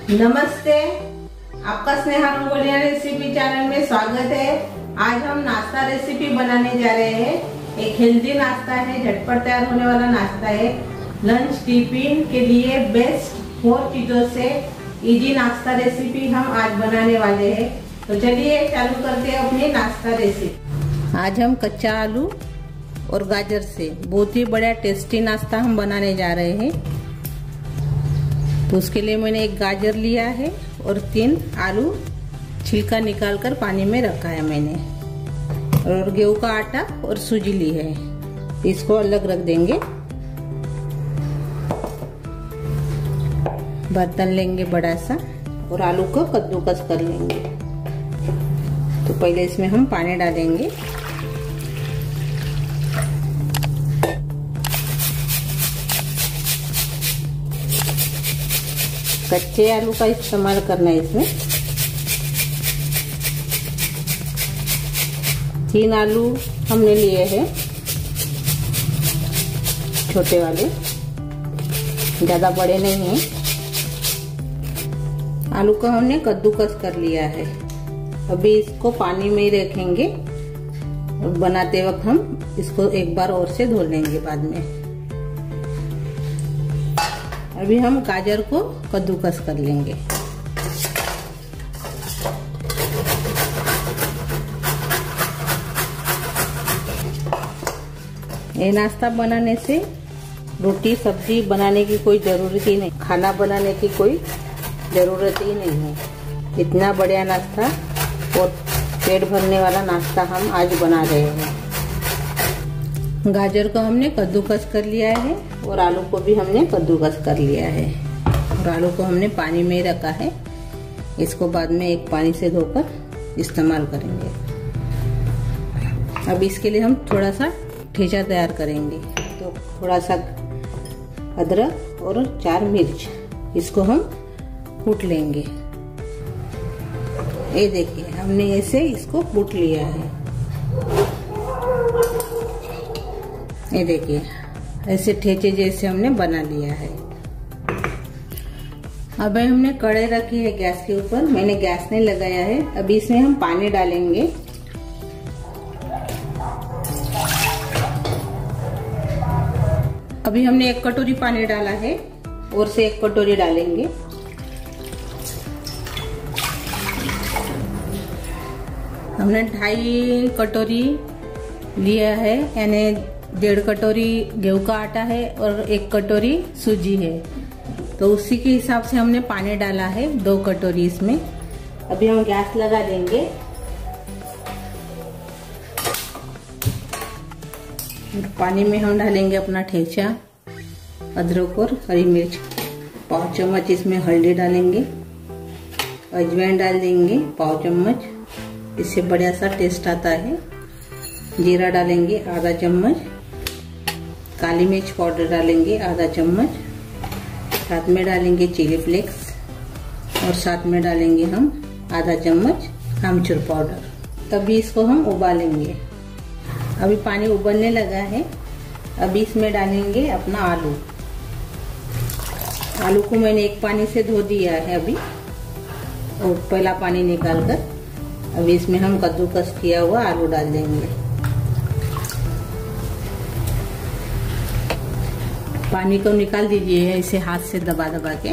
नमस्ते, आपका Sneha रंगोलिया recipe channel में स्वागत है। आज हम नाश्ता रेसिपी बनाने जा रहे हैं। एक हेल्दी नाश्ता है, झटपट तैयार होने वाला नाश्ता है। लंच टिफिन के लिए बेस्ट 4 चीजों से इजी नाश्ता रेसिपी हम आज बनाने वाले हैं। तो चलिए चालू करते हैं अपनी नाश्ता रेसिपी। आज हम कच्चा आलू और गाजर से बहुत ही बड़ा टेस्टी नाश्ता हम बनाने जा रहे हैं। तो उसके लिए मैंने एक गाजर लिया है और 3 आलू छिलका निकालकर पानी में रखा है मैंने, और गेहूं का आटा और सूजी ली है। इसको अलग रख देंगे। बर्तन लेंगे बड़ा सा और आलू को कद्दूकस कर लेंगे। तो पहले इसमें हम पानी डालेंगे। कच्चे आलू का इस्तेमाल करना है इसमें। 3 आलू हमने लिए हैं, छोटे वाले, ज्यादा बड़े नहीं हैं। आलू को हमने कद्दूकस कर लिया है। अभी इसको पानी में ही रखेंगे और बनाते वक्त हम इसको एक बार और से धो लेंगे बाद में। अभी हम गाजर को कद्दूकस कर लेंगे। ये नाश्ता बनाने से रोटी सब्जी बनाने की कोई जरूरत ही नहीं, खाना बनाने की कोई जरूरत ही नहीं है। इतना बढ़िया नाश्ता और पेट भरने वाला नाश्ता हम आज बना रहे हैं। गाजर को हमने कद्दूकस कर लिया है और आलू को भी हमने कद्दूकस कर लिया है, और आलू को हमने पानी में रखा है। इसको बाद में एक पानी से धोकर इस्तेमाल करेंगे। अब इसके लिए हम थोड़ा सा ठेचा तैयार करेंगे। तो थोड़ा सा अदरक और 4 मिर्च, इसको हम कूट लेंगे। ये देखिए हमने ऐसे इसको कूट लिया है। ये देखिए ऐसे ठेचे जैसे हमने बना लिया है। अब हमने कढ़ाई रखी है गैस के ऊपर, मैंने गैस नहीं लगाया है। अभी इसमें हम पानी डालेंगे। अभी हमने 1 कटोरी पानी डाला है और से 1 कटोरी डालेंगे। हमने 2.5 कटोरी लिया है, यानी 1.5 कटोरी गेहूं का आटा है और 1 कटोरी सूजी है। तो उसी के हिसाब से हमने पानी डाला है 2 कटोरी इसमें। अभी हम गैस लगा देंगे। पानी में हम डालेंगे अपना ठेचा, अदरक और हरी मिर्च। 1/4 चम्मच इसमें हल्दी डालेंगे। अजवाइन डाल देंगे 1/4 चम्मच, इससे बढ़िया सा टेस्ट आता है। जीरा डालेंगे आधा चम्मच। काली मिर्च पाउडर डालेंगे आधा चम्मच। साथ में डालेंगे चिली फ्लेक्स और साथ में डालेंगे हम आधा चम्मच आमचूर पाउडर। तभी इसको हम उबालेंगे। अभी पानी उबलने लगा है। अभी इसमें डालेंगे अपना आलू। आलू को मैंने एक पानी से धो दिया है अभी, और पहला पानी निकाल कर अभी इसमें हम कद्दूकस किया हुआ आलू डाल देंगे। पानी को निकाल दीजिए इसे हाथ से दबा दबा के,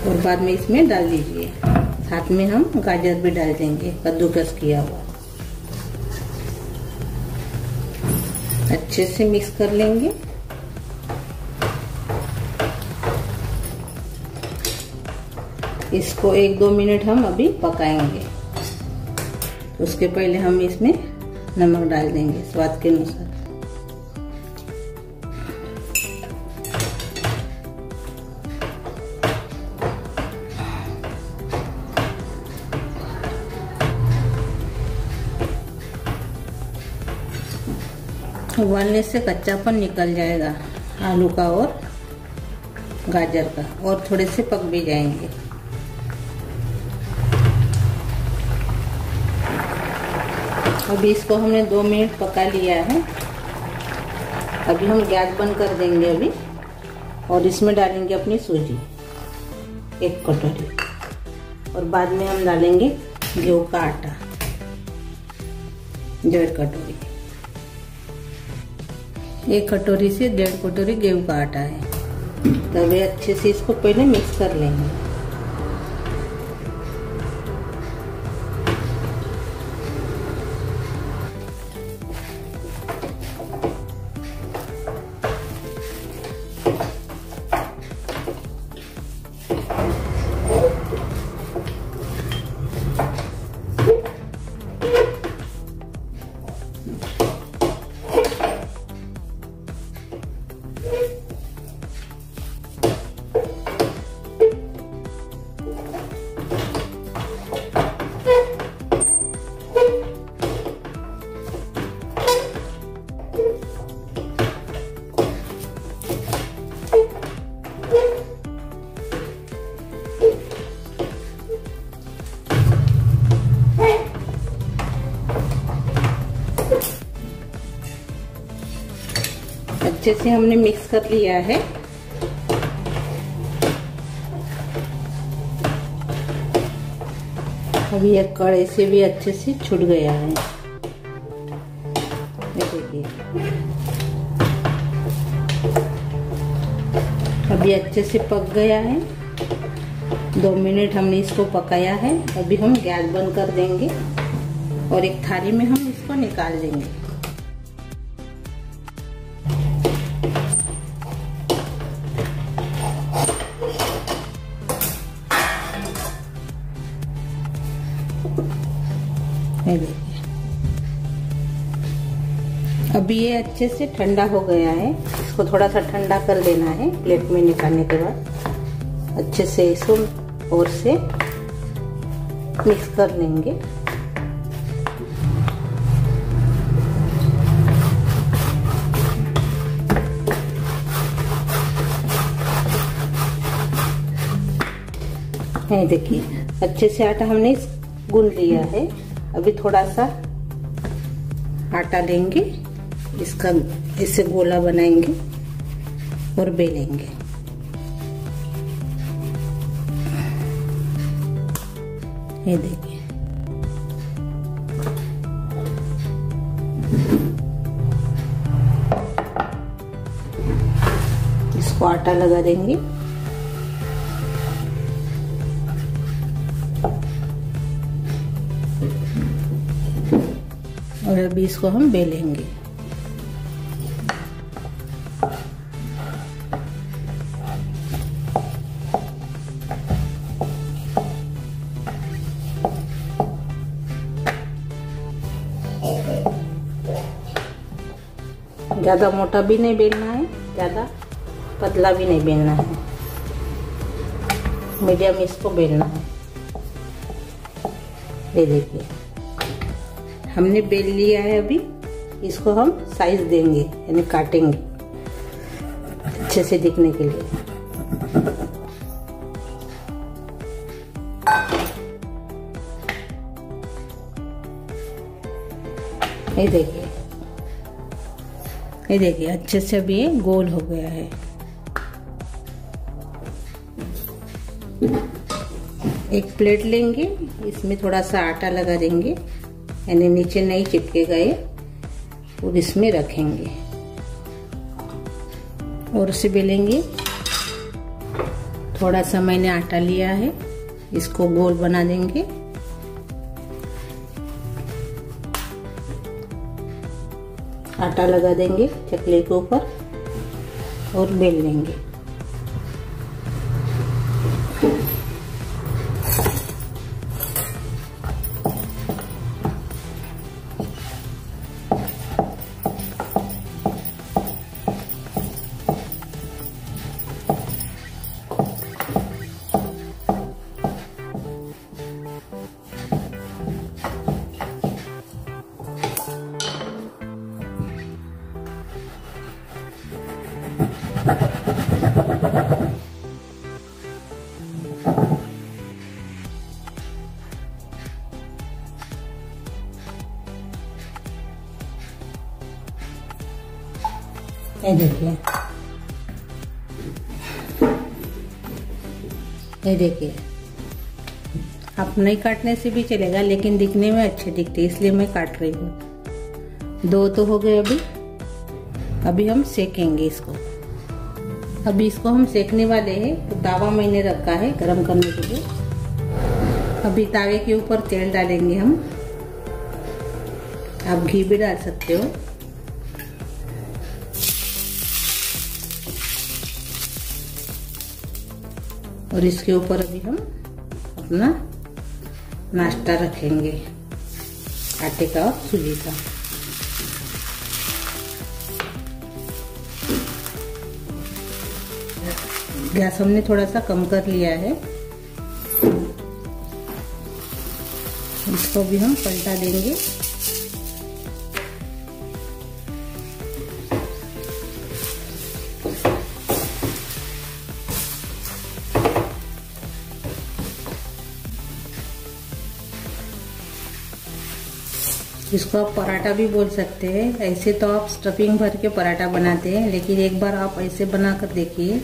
और बाद में इसमें डाल दीजिए। साथ में हम गाजर भी डाल देंगे कद्दूकस किया हुआ। अच्छे से मिक्स कर लेंगे। इसको 1-2 मिनट हम अभी पकाएंगे। उसके पहले हम इसमें नमक डाल देंगे स्वाद के अनुसार। उबालने से कच्चापन निकल जाएगा आलू का और गाजर का, और थोड़े से पक भी जाएंगे। अभी इसको हमने 2 मिनट पका लिया है। अभी हम गैस बंद कर देंगे अभी, और इसमें डालेंगे अपनी सूजी 1 कटोरी, और बाद में हम डालेंगे गेहूं का आटा 1.5 कटोरी। 1 कटोरी से 1.5 कटोरी गेहूं का आटा है। तब अच्छे से इसको पहले मिक्स कर लेंगे। अच्छे से हमने मिक्स कर लिया है। अभी ये कड़े से भी अच्छे से छूट गया है। ये देखिए अभी अच्छे से पक गया है। 2 मिनट हमने इसको पकाया है। अभी हम गैस बंद कर देंगे और एक थाली में हम इसको निकाल देंगे। देखिए अभी ये अच्छे से ठंडा हो गया है। इसको थोड़ा सा ठंडा कर देना है। प्लेट में निकालने के बाद अच्छे से इसको और से मिक्स कर लेंगे। ये देखिए अच्छे से आटा हमने गूंद लिया है। अभी थोड़ा सा आटा लेंगे, इसका इससे गोला बनाएंगे और बेलेंगे। ये देखिए इसको आटा लगा देंगे और अभी इसको हम बेलेंगे। ज़्यादा मोटा भी नहीं बेलना है, ज़्यादा पतला भी नहीं बेलना है, मीडियम इसको बेलना है। ये देखिए हमने बेल लिया है। अभी इसको हम साइज देंगे यानी काटेंगे अच्छे से दिखने के लिए। ये देखिए अच्छे से अभी ये गोल हो गया है। एक प्लेट लेंगे, इसमें थोड़ा सा आटा लगा देंगे यानी नीचे नहीं चिपकेगा ये, और इसमें रखेंगे और उसे बेलेंगे। थोड़ा सा मैंने आटा लिया है, इसको गोल बना देंगे। आटा लगा देंगे चकले के ऊपर और बेल लेंगे। ये देखिए ये देखिए, आप नहीं काटने से भी चलेगा, लेकिन दिखने में अच्छे दिखते इसलिए मैं काट रही हूँ। 2 तो हो गए। अभी हम सेकेंगे इसको। अभी इसको हम सेकने वाले हैं। तो तावा मैंने रखा है गरम करने के लिए। अभी तावे के ऊपर तेल डालेंगे हम। आप घी भी डाल सकते हो। और इसके ऊपर अभी हम अपना नाश्ता रखेंगे, आटे का और सूजी का। गैस हमने थोड़ा सा कम कर लिया है। इसको भी हम पलटा देंगे। इसको आप पराठा भी बोल सकते हैं। ऐसे तो आप स्टफिंग भर के पराठा बनाते हैं, लेकिन एक बार आप ऐसे बनाकर देखिए,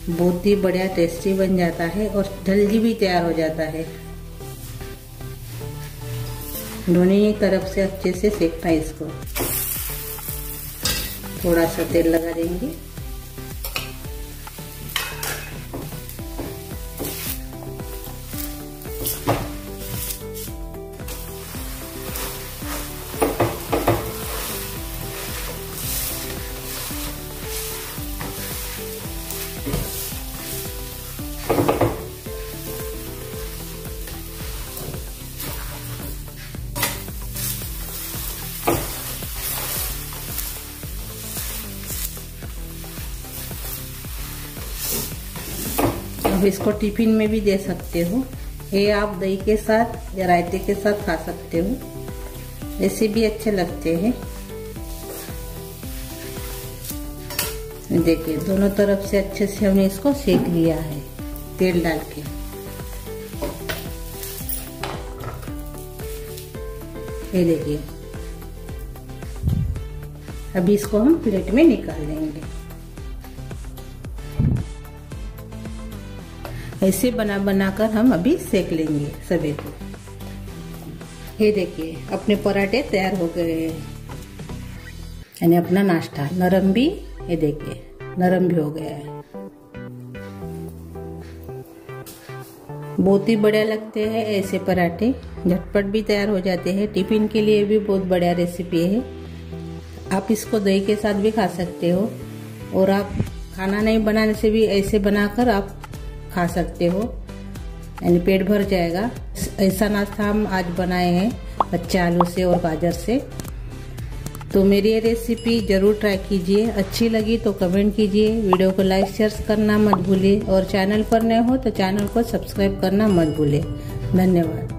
बहुत ही बढ़िया टेस्टी बन जाता है और जल्दी भी तैयार हो जाता है। दोनों ही तरफ से अच्छे से सेकना है इसको। थोड़ा सा तेल लगा देंगे। अब इसको टिफिन में भी दे सकते हो। ये आप दही के साथ या रायते के साथ खा सकते हो। ऐसे भी अच्छे लगते हैं। देखिए, दोनों तरफ से अच्छे से हमने इसको सेक लिया है तेल डाल के। ये देखिए, अभी इसको हम प्लेट में निकाल लेंगे। ऐसे बनाकर हम अभी सेक लेंगे सभी को। ये देखिए, अपने पराठे तैयार हो गए हैं। यानी अपना नाश्ता नरम भी, ये देखिए नरम भी हो गया है। बहुत ही बढ़िया लगते हैं ऐसे पराठे, झटपट भी तैयार हो जाते हैं। टिफिन के लिए भी बहुत बढ़िया रेसिपी है। आप इसको दही के साथ भी खा सकते हो, और आप खाना नहीं बनाने से भी ऐसे बनाकर आप खा सकते हो, यानी पेट भर जाएगा। ऐसा नाश्ता हम आज बनाए हैं कच्चे आलू से और गाजर से। तो मेरी ये रेसिपी ज़रूर ट्राई कीजिए। अच्छी लगी तो कमेंट कीजिए। वीडियो को लाइक शेयर करना मत भूलिए, और चैनल पर नए हो तो चैनल को सब्सक्राइब करना मत भूलिए। धन्यवाद।